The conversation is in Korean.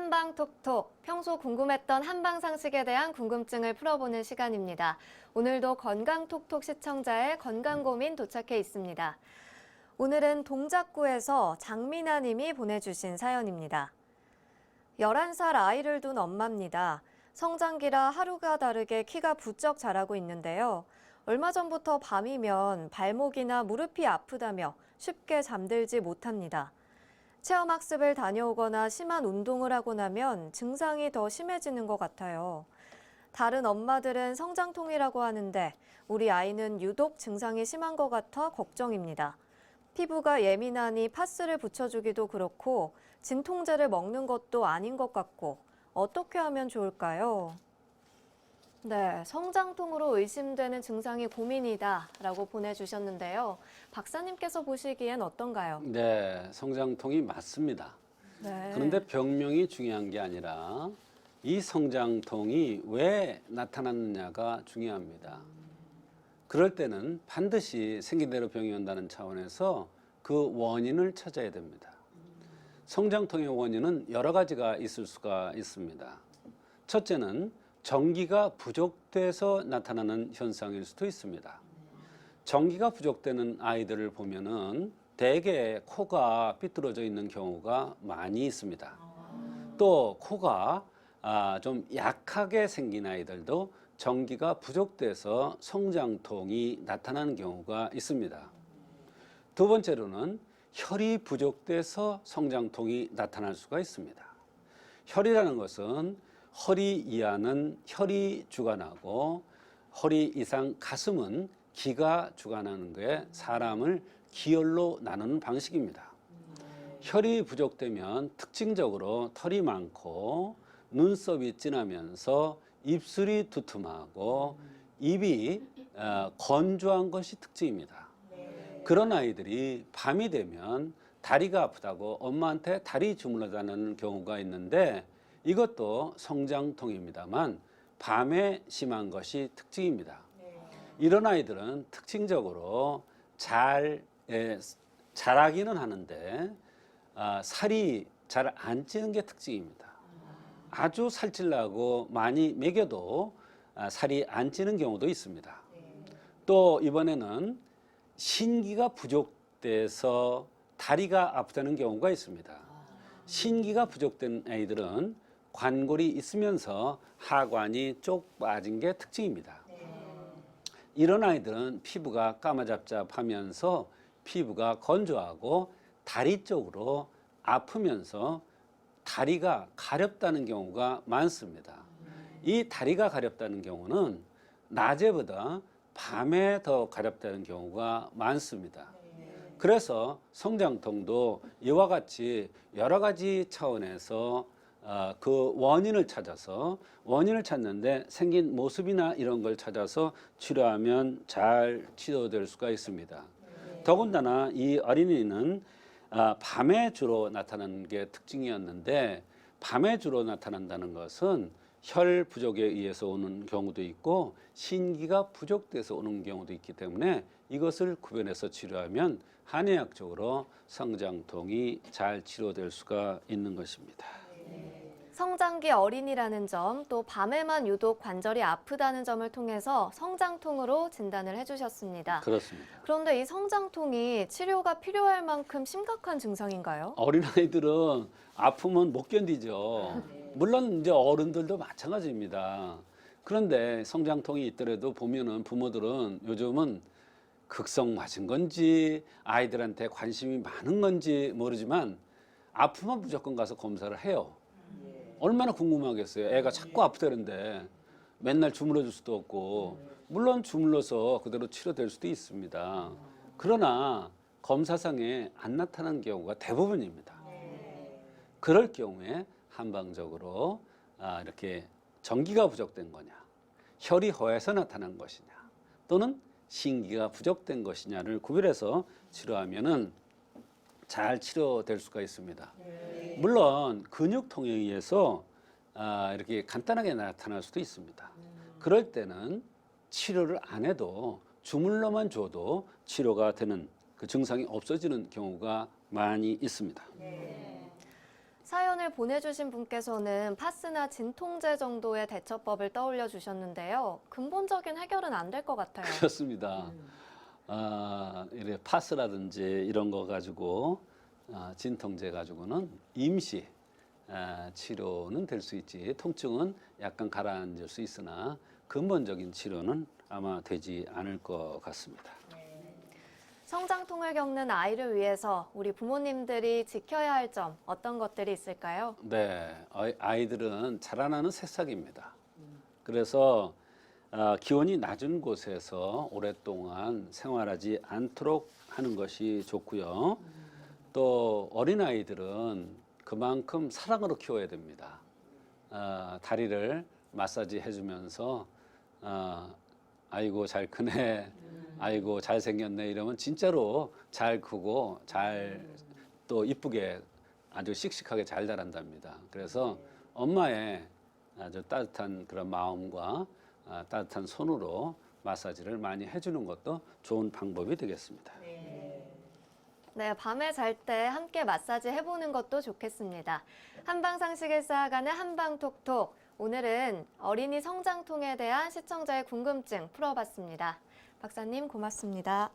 한방톡톡, 평소 궁금했던 한방상식에 대한 궁금증을 풀어보는 시간입니다. 오늘도 건강톡톡 시청자의 건강고민 도착해 있습니다. 오늘은 동작구에서 장민아 님이 보내주신 사연입니다. 11살 아이를 둔 엄마입니다. 성장기라 하루가 다르게 키가 부쩍 자라고 있는데요. 얼마 전부터 밤이면 발목이나 무릎이 아프다며 쉽게 잠들지 못합니다. 체험학습을 다녀오거나 심한 운동을 하고 나면 증상이 더 심해지는 것 같아요. 다른 엄마들은 성장통이라고 하는데 우리 아이는 유독 증상이 심한 것 같아 걱정입니다. 피부가 예민하니 파스를 붙여주기도 그렇고 진통제를 먹는 것도 아닌 것 같고 어떻게 하면 좋을까요? 네, 성장통으로 의심되는 증상이 고민이다라고 보내주셨는데요. 박사님께서 보시기엔 어떤가요? 네, 성장통이 맞습니다. 네. 그런데 병명이 중요한 게 아니라 이 성장통이 왜 나타났느냐가 중요합니다. 그럴 때는 반드시 생긴 대로 병이 온다는 차원에서 그 원인을 찾아야 됩니다. 성장통의 원인은 여러 가지가 있을 수가 있습니다. 첫째는 전기가 부족돼서 나타나는 현상일 수도 있습니다. 전기가 부족되는 아이들을 보면은 대개 코가 삐뚤어져 있는 경우가 많이 있습니다. 또 코가 좀 약하게 생긴 아이들도 전기가 부족돼서 성장통이 나타나는 경우가 있습니다. 두 번째로는 혈이 부족돼서 성장통이 나타날 수가 있습니다. 혈이라는 것은 허리 이하는 혈이 주관하고 허리 이상 가슴은 기가 주관하는 게 사람을 기혈로 나누는 방식입니다. 혈이 부족되면 특징적으로 털이 많고 눈썹이 진하면서 입술이 두툼하고 입이 건조한 것이 특징입니다. 그런 아이들이 밤이 되면 다리가 아프다고 엄마한테 다리 주물러 다니는 경우가 있는데 이것도 성장통입니다만 밤에 심한 것이 특징입니다. 이런 아이들은 특징적으로 자라기는 하는데 살이 잘 안 찌는 게 특징입니다. 아주 살찔라고 많이 먹여도 살이 안 찌는 경우도 있습니다. 또 이번에는 신기가 부족돼서 다리가 아프다는 경우가 있습니다. 신기가 부족된 아이들은 관골이 있으면서 하관이 쪽 빠진 게 특징입니다. 이런 아이들은 피부가 까마잡잡하면서 피부가 건조하고 다리 쪽으로 아프면서 다리가 가렵다는 경우가 많습니다. 이 다리가 가렵다는 경우는 낮에보다 밤에 더 가렵다는 경우가 많습니다. 그래서 성장통도 이와 같이 여러 가지 차원에서 그 원인을 찾는데 생긴 모습이나 이런 걸 찾아서 치료하면 잘 치료될 수가 있습니다. 더군다나 이 어린이는 밤에 주로 나타나는 게 특징이었는데 밤에 주로 나타난다는 것은 혈 부족에 의해서 오는 경우도 있고 신기가 부족돼서 오는 경우도 있기 때문에 이것을 구별해서 치료하면 한의학적으로 성장통이 잘 치료될 수가 있는 것입니다. 성장기 어린이라는 점, 또 밤에만 유독 관절이 아프다는 점을 통해서 성장통으로 진단을 해주셨습니다. 그렇습니다. 그런데 이 성장통이 치료가 필요할 만큼 심각한 증상인가요? 어린아이들은 아프면 못 견디죠. 물론 이제 어른들도 마찬가지입니다. 그런데 성장통이 있더라도 보면은 부모들은 요즘은 극성 맞은 건지 아이들한테 관심이 많은 건지 모르지만 아프면 무조건 가서 검사를 해요. 얼마나 궁금하겠어요. 애가 자꾸 아프다는데 맨날 주물러 줄 수도 없고 물론 주물러서 그대로 치료될 수도 있습니다. 그러나 검사상에 안 나타나는 경우가 대부분입니다. 그럴 경우에 한방적으로 이렇게 전기가 부족된 거냐, 혈이 허해서 나타난 것이냐, 또는 신기가 부족된 것이냐를 구별해서 치료하면은 잘 치료될 수가 있습니다. 물론 근육통에 의해서 이렇게 간단하게 나타날 수도 있습니다. 그럴 때는 치료를 안 해도 주물러만 줘도 치료가 되는 그 증상이 없어지는 경우가 많이 있습니다. 사연을 보내주신 분께서는 파스나 진통제 정도의 대처법을 떠올려 주셨는데요. 근본적인 해결은 안 될 것 같아요. 그렇습니다. 이래 파스라든지 이런 거 가지고 진통제 가지고는 임시 치료는 될 수 있지. 통증은 약간 가라앉을 수 있으나 근본적인 치료는 아마 되지 않을 것 같습니다. 성장통을 겪는 아이를 위해서 우리 부모님들이 지켜야 할 점 어떤 것들이 있을까요? 네, 아이들은 자라나는 새싹입니다. 그래서 기온이 낮은 곳에서 오랫동안 생활하지 않도록 하는 것이 좋고요. 또 어린아이들은 그만큼 사랑으로 키워야 됩니다. 다리를 마사지 해주면서 아이고 잘 크네, 아이고 잘 생겼네 이러면 진짜로 잘 크고 잘 또 이쁘게 아주 씩씩하게 잘 자란답니다. 그래서 엄마의 아주 따뜻한 그런 마음과 따뜻한 손으로 마사지를 많이 해주는 것도 좋은 방법이 되겠습니다. 네, 밤에 잘 때 함께 마사지 해보는 것도 좋겠습니다. 한방상식을 쌓아가는 한방톡톡. 오늘은 어린이 성장통에 대한 시청자의 궁금증 풀어봤습니다. 박사님 고맙습니다.